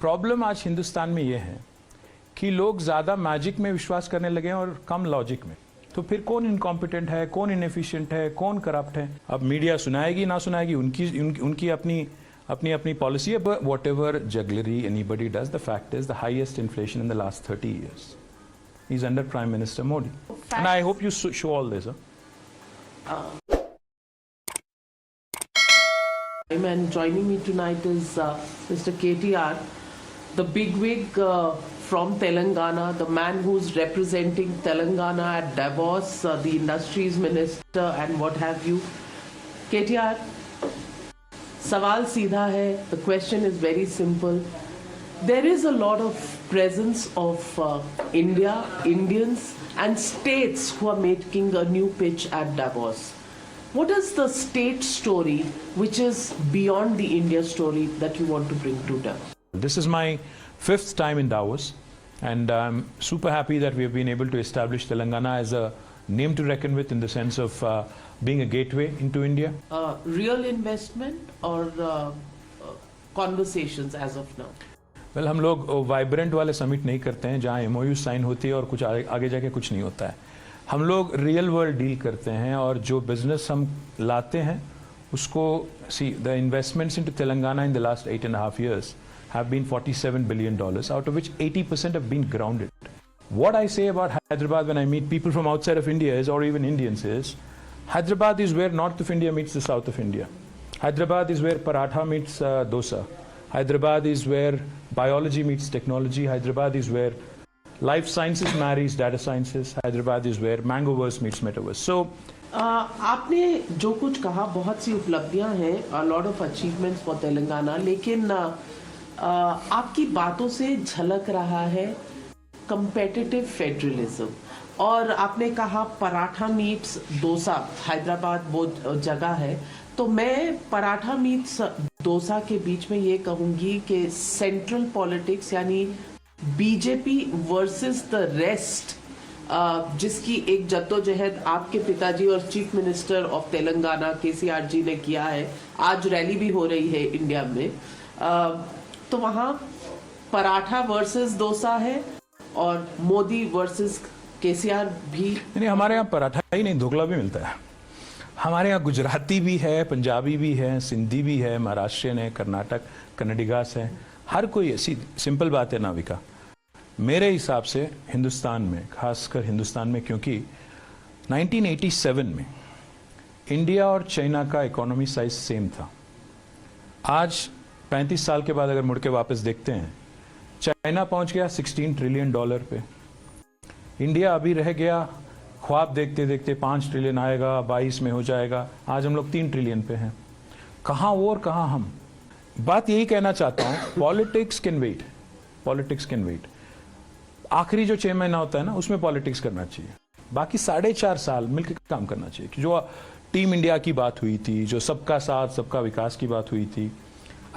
Problem आज हिंदुस्तान में ये है कि लोग ज़्यादा मैजिक में विश्वास करने लगे हैं और कम लॉजिक में। तो फिर कौन इनकॉम्पिटेंट है, कौन इनएफिशिएंट है, कौन करप्ट है, अब मीडिया सुनाएगी ना सुनाएगी, उनकी अपनी पॉलिसी है। But what ever jugglery anybody does, the fact is the highest inflation in the last 30 years is under Prime Minister Modi. And I hope you show all this. And joining me tonight is Mr. KTR, the bigwig from Telangana, the man who's representing Telangana at Davos, the industries minister and what have you. KTR, सवाल सीधा है. The question is very simple. There is a lot of presence of India, Indians and states who are making a new pitch at Davos. What is the state story which is beyond the India story that you want to bring to Davos? This is my 5th time in Davos, and I'm super happy that we have been able to establish Telangana as a name to reckon with in the sense of being a gateway into India. Real investment or conversations as of now? Well, हम लोग vibrant वाले summit नहीं करते हैं जहाँ MOU sign होती है और कुछ आगे जाके कुछ नहीं होता है. हम लोग रियल वर्ल्ड डील करते हैं और जो बिजनेस हम लाते हैं उसको the investments into Telangana in the last 8.5 years have been $47 billion, out of which 80% have been grounded. What I say about Hyderabad when I meet people from outside of India is, or even Indians, is Hyderabad is where north of India meets the south of India. Hyderabad is where paratha meets dosa. Hyderabad is where biology meets technology. Hyderabad is where life sciences marries data sciences. Hyderabad is where Mangoverse meets Metaverse. So, आपने जो कुछ कहा बहुत सी उपलब्धियां हैं, a lot of achievements for Telangana, लेकिन आपकी बातों से झलक रहा है competitive federalism. और आपने कहा पराठा मीट्स डोसा, हैदराबाद वो जगह है. तो मैं पराठा मीट्स डोसा के बीच में ये कहूंगी कि सेंट्रल पॉलिटिक्स यानी बीजेपी वर्सेस द रेस्ट, जिसकी एक जद्दोजहद आपके पिताजी और chief minister of Telangana KCR ji ने किया है. आज रैली भी हो रही है इंडिया में. तो वहाँ पराठा वर्सेस डोसा है और मोदी वर्सेस केसीआर भी. नहीं, हमारे यहाँ पराठा ही नहीं, ढोकला भी मिलता है. हमारे यहाँ गुजराती भी है, पंजाबी भी है, सिंधी भी है, महाराष्ट्रियन है, कर्नाटक कन्नडिगास है. हर कोई ऐसी सिंपल बात है नाविका. मेरे हिसाब से हिंदुस्तान में, खासकर हिंदुस्तान में, क्योंकि 1987 में इंडिया और चाइना का इकोनॉमी साइज सेम था. आज 35 साल के बाद अगर मुड़ के वापस देखते हैं, चाइना पहुंच गया $16 ट्रिलियन पे. इंडिया अभी रह गया ख्वाब देखते देखते 5 ट्रिलियन आएगा, 22 में हो जाएगा. आज हम लोग 3 ट्रिलियन पे हैं. कहाँ वो और कहाँ हम. बात यही कहना चाहता हूँ, politics can wait, politics can wait. आखिरी जो 6 महीना होता है ना, उसमें पॉलिटिक्स करना चाहिए. बाकी 4.5 साल मिलकर काम करना चाहिए. जो टीम इंडिया की बात हुई थी, जो सबका साथ सबका विकास की बात हुई थी,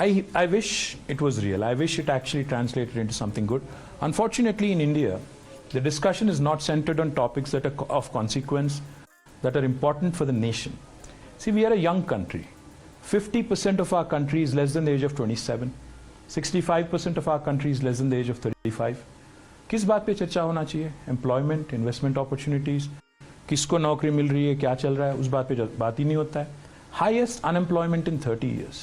I wish it was real. I wish it actually translated into something good. Unfortunately, in India, the discussion is not centered on topics that are of consequence, that are important for the nation. See, we are a young country. 50% of our country is less than the age of 27. 65% of our country is less than the age of 35. किस बात पे चर्चा होना चाहिए? Employment, investment opportunities, किसको नौकरी मिल रही है, क्या चल रहा है, उस बात पे बात ही नहीं होता है. Highest unemployment in 30 years.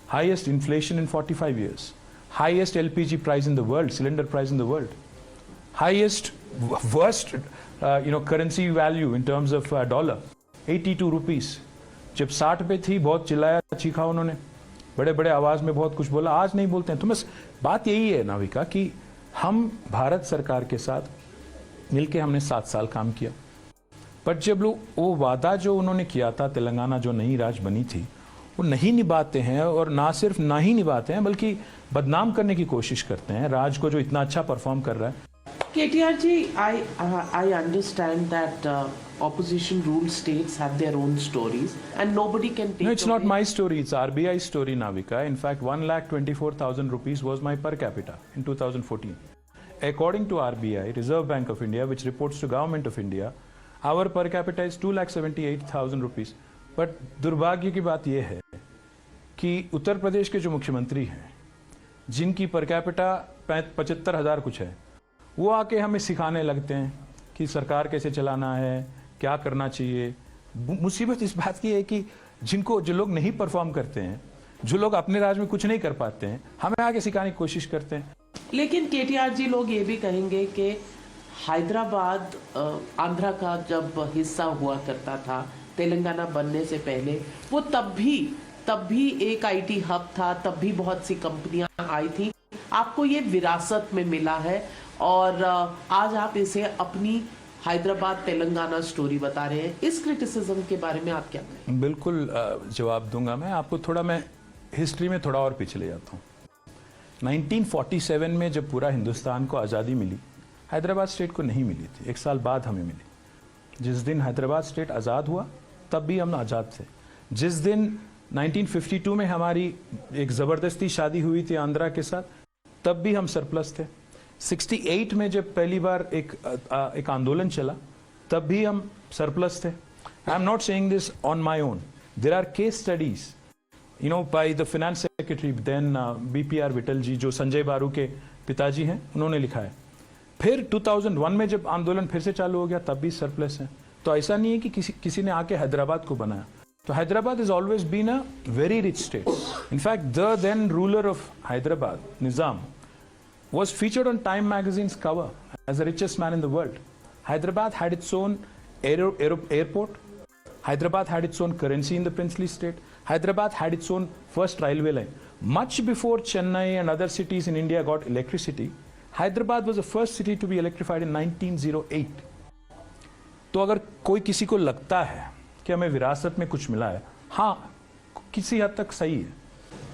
Highest inflation in 45 years. Highest LPG price in the world, cylinder price in the world. Highest, worst, currency value in terms of dollar, 82 rupees. जब 60 पे थी, बहुत चिल्लाया चीखा उन्होंने, बड़े बड़े आवाज में बहुत कुछ बोला. आज नहीं बोलते हैं. तो बस बात यही है नाविका कि हम भारत सरकार के साथ मिलके हमने 7 साल काम किया. पर जब लोग वो वादा जो उन्होंने किया था, तेलंगाना जो नई राज्य बनी थी, वो नहीं निभाते हैं. और ना सिर्फ ना ही निभाते हैं बल्कि बदनाम करने की कोशिश करते हैं राज्य को जो इतना अच्छा परफॉर्म कर रहा है. KTR ji, I understand that opposition ruled states have their own stories and nobody can take. No, it's not my story. It's RBI's story, Navika. In fact, 1,24,000 rupees was my per capita in 2014. According to RBI, Reserve Bank of India, which reports to Government of India, our per capita is 2,78,000 rupees. But दुर्भाग्य की बात यह है कि उत्तर प्रदेश के जो मुख्यमंत्री हैं, जिनकी पर कैपिटा 75,000 कुछ है, वो आके हमें सिखाने लगते हैं कि सरकार कैसे चलाना है, क्या करना चाहिए। मुसीबत इस बात की है कि जो लोग नहीं परफॉर्म करते हैं, जो लोग अपने राज्य में कुछ नहीं कर पाते हैं, हमें आगे सिखाने की कोशिश करते हैं। लेकिन केटीआर जी, लोग ये भी कहेंगे कि हैदराबाद आंध्रा का जब हिस्सा हुआ करता था तेलंगाना बनने से पहले, वो तब भी एक आईटी हब था, तब भी बहुत सी कंपनियां आई थी। आपको ये विरासत में मिला है और आज आप इसे अपनी हैदराबाद तेलंगाना स्टोरी बता रहे हैं। इस क्रिटिसिज्म के बारे में आप क्या कहें? बिल्कुल जवाब दूंगा मैं आपको। मैं हिस्ट्री में थोड़ा और पिछले जाता हूँ। 1947 में जब पूरा हिंदुस्तान को आज़ादी मिली, हैदराबाद स्टेट को नहीं मिली थी। 1 साल बाद हमें मिली। जिस दिन हैदराबाद स्टेट आज़ाद हुआ तब भी हम आज़ाद थे। जिस दिन 1952 में हमारी एक ज़बरदस्ती शादी हुई थी आंध्रा के साथ, तब भी हम सरप्लस थे। 68 में जब पहली बार एक आंदोलन चला, तब भी हम सरप्लस थे। I am not saying this on my own, there are case studies by the finance secretary then BPR Vittal ji, जो संजय बारू के पिताजी हैं, उन्होंने लिखा है। फिर 2001 में जब आंदोलन फिर से चालू हो गया, तब भी सरप्लस है। तो ऐसा नहीं है कि किसी ने आके हैदराबाद को बनाया। तो Hyderabad is always been a very rich state. In fact the then ruler of Hyderabad, Nizam, was featured on Time magazine's cover as the richest man in the world. Hyderabad had its own airport. Hyderabad had its own currency in the princely state. Hyderabad had its own first railway line. Much before Chennai and other cities in India got electricity, Hyderabad was the first city to be electrified in 1908. तो अगर कोई किसी को लगता है कि हमें विरासत में कुछ मिला है, हाँ, किसी हद तक सही है।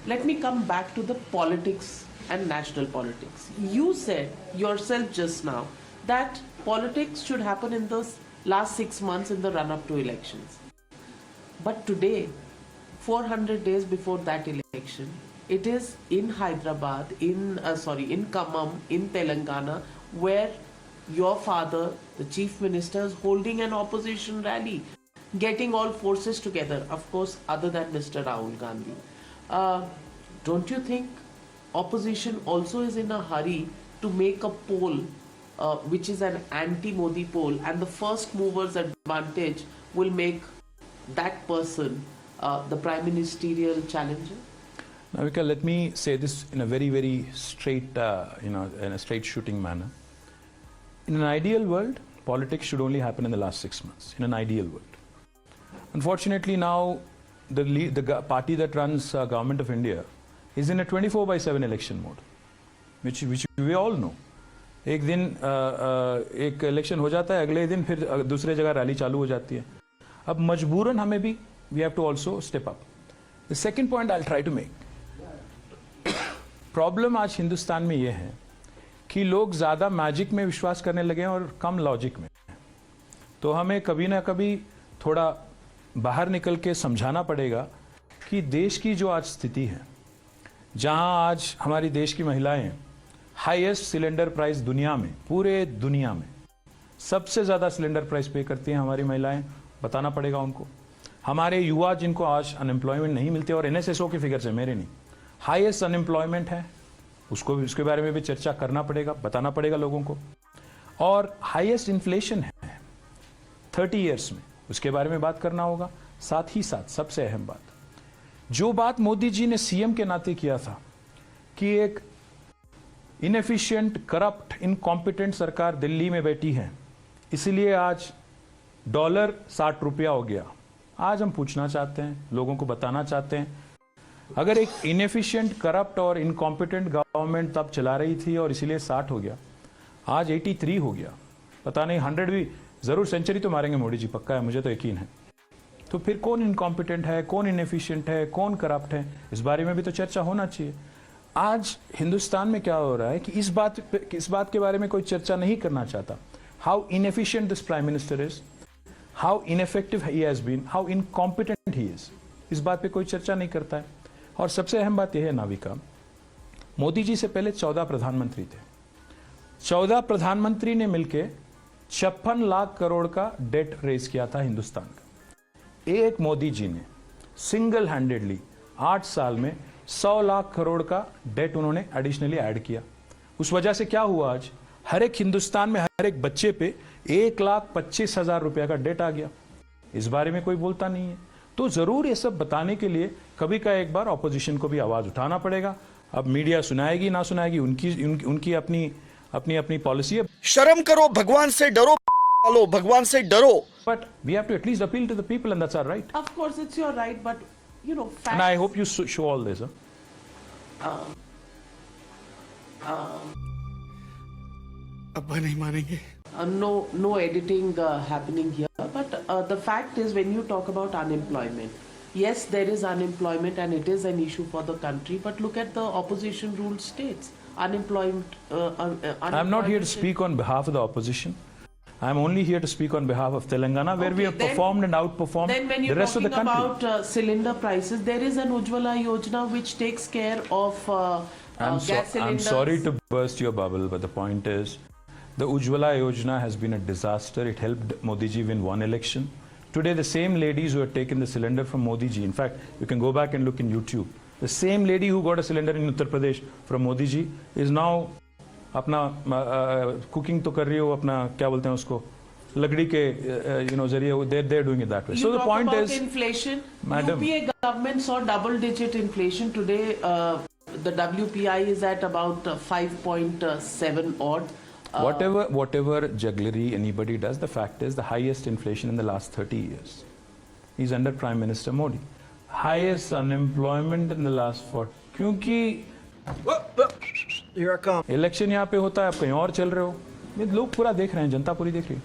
Let me come back to the politics and national politics. You said yourself just now that politics should happen in the last 6 months in the run-up to elections. But today, 400 days before that election, it is in Hyderabad, in Khammam, in Telangana, where your father, the chief minister, is holding an opposition rally, getting all forces together, of course, other than Mr. Rahul Gandhi. Don't you think opposition also is in a hurry to make a poll which is an anti-Modi poll, and the first mover's advantage will make that person the prime ministerial challenger? Navika, let me say this in a very, very straight, in a straight shooting manner. In an ideal world, politics should only happen in the last 6 months. In an ideal world. Unfortunately, now the party that runs government of India is in a 24/7 election mode, which we all know. एक दिन एक election हो जाता है, अगले दिन फिर दूसरे जगह रैली चालू हो जाती है। अब मजबूरन हमें भी we have to also step up. The second point I'll try to make. Problem आज हिंदुस्तान में ये है कि लोग ज़्यादा मैजिक में विश्वास करने लगे हैं और कम लॉजिक में। तो हमें कभी ना कभी थोड़ा बाहर निकल के समझाना पड़ेगा कि देश की जो आज स्थिति है, जहां आज हमारी देश की महिलाएं हाईएस्ट सिलेंडर प्राइस दुनिया में, पूरे दुनिया में सबसे ज़्यादा सिलेंडर प्राइस पे करती हैं हमारी महिलाएं, बताना पड़ेगा उनको। हमारे युवा जिनको आज अनएम्प्लॉयमेंट नहीं मिलती, और NSSO की फिगर से, मेरे नहीं, हाईएस्ट अनएम्प्लॉयमेंट है, उसके बारे में भी चर्चा करना पड़ेगा, बताना पड़ेगा लोगों को। और हाईएस्ट इन्फ्लेशन है 30 ईयर्स में, उसके बारे में बात करना होगा। साथ ही साथ सबसे अहम बात, जो बात मोदी जी ने CM के नाते किया था कि एक इनएफिशिएंट, करप्ट, इनकॉम्पिटेंट सरकार दिल्ली में बैठी है, इसीलिए आज डॉलर 60 रुपया हो गया। आज हम पूछना चाहते हैं, लोगों को बताना चाहते हैं, अगर एक इनएफिशिएंट, करप्ट और इनकॉम्पिटेंट गवर्नमेंट तब चला रही थी और इसीलिए 60 हो गया, आज 83 हो गया, पता नहीं 100 भी, जरूर सेंचुरी तो मारेंगे मोदी जी, पक्का है, मुझे तो यकीन है। तो फिर कौन इनकॉम्पिटेंट है, कौन इनएफिशिएंट है, कौन करप्ट है, इस बारे में भी तो चर्चा होना चाहिए। आज हिंदुस्तान में क्या हो रहा है कि इस बात के बारे में कोई चर्चा नहीं करना चाहता। How inefficient this prime minister is, how ineffective he has been, how incompetent he is, इस बात पे कोई चर्चा नहीं करता है। और सबसे अहम बात यह है नाविका, मोदी जी से पहले 14 प्रधानमंत्री थे। 14 प्रधानमंत्री ने मिलकर 56 लाख करोड़ का डेट रेज किया था हिंदुस्तान का। एक मोदी जी ने सिंगल हैंडेडली 8 साल में 100 लाख करोड़ का डेट उन्होंने एडिशनली ऐड किया। उस वजह से क्या हुआ, आज हर एक हिंदुस्तान में हर एक बच्चे पे 1,25,000 रुपया का डेट आ गया। इस बारे में कोई बोलता नहीं है। तो जरूर ये सब बताने के लिए कभी का एक बार ऑपोजिशन को भी आवाज उठाना पड़ेगा। अब मीडिया सुनाएगी ना सुनाएगी, उनकी अपनी पॉलिसी है। शर्म करो, भगवान से डरो, लो भगवान से डरो। But we have to at least appeal to the people, and that's our right. Of course, it's your right, but you know, facts. And I hope you show all this. अब्बा नहीं मानेंगे। No editing happening here. But the fact is, when you talk about unemployment, yes, there is unemployment and it is an issue for the country. But look at the opposition ruled states. Unemployment. I'm not here to speak on behalf of the opposition. I'm only here to speak on behalf of Telangana, where we have performed and outperformed then when the rest of the you're country. talking about cylinder prices, there is an Ujjwala Yojana which takes care of gas cylinders. I'm sorry to burst your bubble, but the point is, the Ujjwala Yojana has been a disaster. It helped Modi ji win one election. Today, the same ladies who have taken the cylinder from Modi ji, in fact, you can go back and look in YouTube. The same lady who got a cylinder in Uttar Pradesh from Modi ji is now अपना cooking तो कर रही हो, अपना क्या बोलते हैं उसको, लकड़ी के जरिए they're doing it that way. So the point is, inflation. Madam, UPA government saw double-digit inflation today. The WPI is at about 5.7 odd. Whatever jugglery anybody does, the fact is the highest inflation in the last 30 years is under Prime Minister Modi. Highest unemployment in the last 4. क्योंकि election यहाँ पे होता है, आप कहीं और चल रहे हो। ये लोग पूरा देख रहे हैं, जनता पूरी देख रही है।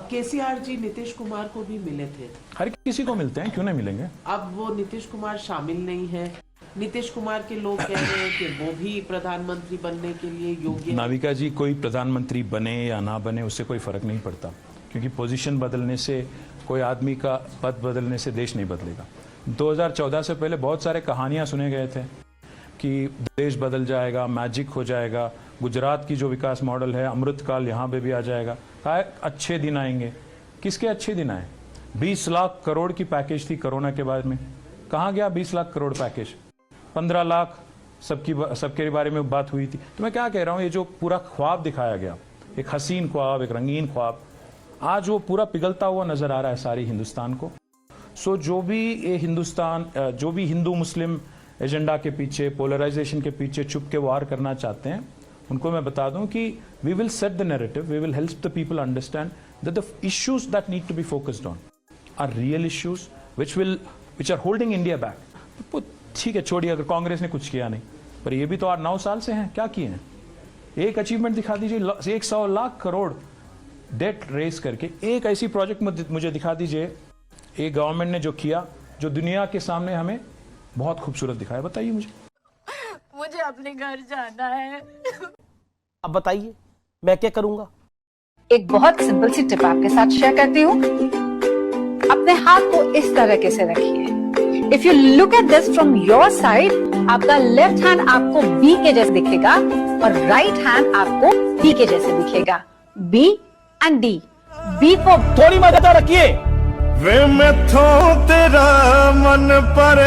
केसीआर जी नीतीश कुमार को भी मिले थे। हर किसी को मिलते हैं, क्यों नहीं मिलेंगे। अब वो नीतीश कुमार शामिल नहीं है। नीतीश कुमार के लोग कह रहे हैं कि वो भी प्रधानमंत्री बनने के लिए योग्य है। नाविका जी, कोई प्रधानमंत्री बने या ना बने उससे कोई फर्क नहीं पड़ता, क्योंकि पोजीशन बदलने से, कोई आदमी का पद बदलने से देश नहीं बदलेगा। 2014 से पहले बहुत सारे कहानियां सुने गए थे कि देश बदल जाएगा, मैजिक हो जाएगा, गुजरात की जो विकास मॉडल है अमृतकाल यहाँ पे भी आ जाएगा। कहा अच्छे दिन आएंगे। किसके अच्छे दिन आए? 20 लाख करोड़ की पैकेज थी कोरोना के बाद में, कहाँ गया 20 लाख करोड़ पैकेज? 15 लाख सबके बारे में बात हुई थी। तो मैं क्या कह रहा हूँ, ये जो पूरा ख्वाब दिखाया गया, एक हसीन ख्वाब, एक रंगीन ख्वाब, आज वो पूरा पिघलता हुआ नजर आ रहा है सारी हिंदुस्तान को। सो जो भी ये हिंदुस्तान, जो भी हिंदू मुस्लिम एजेंडा के पीछे, पोलराइजेशन के पीछे छुप के वार करना चाहते हैं, उनको मैं बता दूं कि we will set the narrative, we will help the people understand that the issues that need to be focused on are real issues which are holding India back. ठीक है, छोड़िए, अगर कांग्रेस ने कुछ किया नहीं, पर ये भी तो 8-9 साल से हैं, क्या किए हैं? एक अचीवमेंट दिखा दीजिए, 100 लाख करोड़ डेट रेस करके एक ऐसी प्रोजेक्ट मुझे दिखा दीजिए, एक गवर्नमेंट ने जो किया, जो दुनिया के सामने हमें बहुत खूबसूरत दिखाया। बताइए मुझे अपने घर जाना है। अब बताइए मैं क्या करूंगा? एक बहुत सिंपल सी टिप आपके साथ शेयर करती हूँ। अपने हाथ को इस तरीके से रखिए। If you look at this from your side, आपका लेफ्ट हैंड आपको बी के जैसे दिखेगा और राइट हैंड आपको डी के जैसे दिखेगा। B and D. B for थोड़ी मदद रखिए। वे मैं थो तेरा मन पर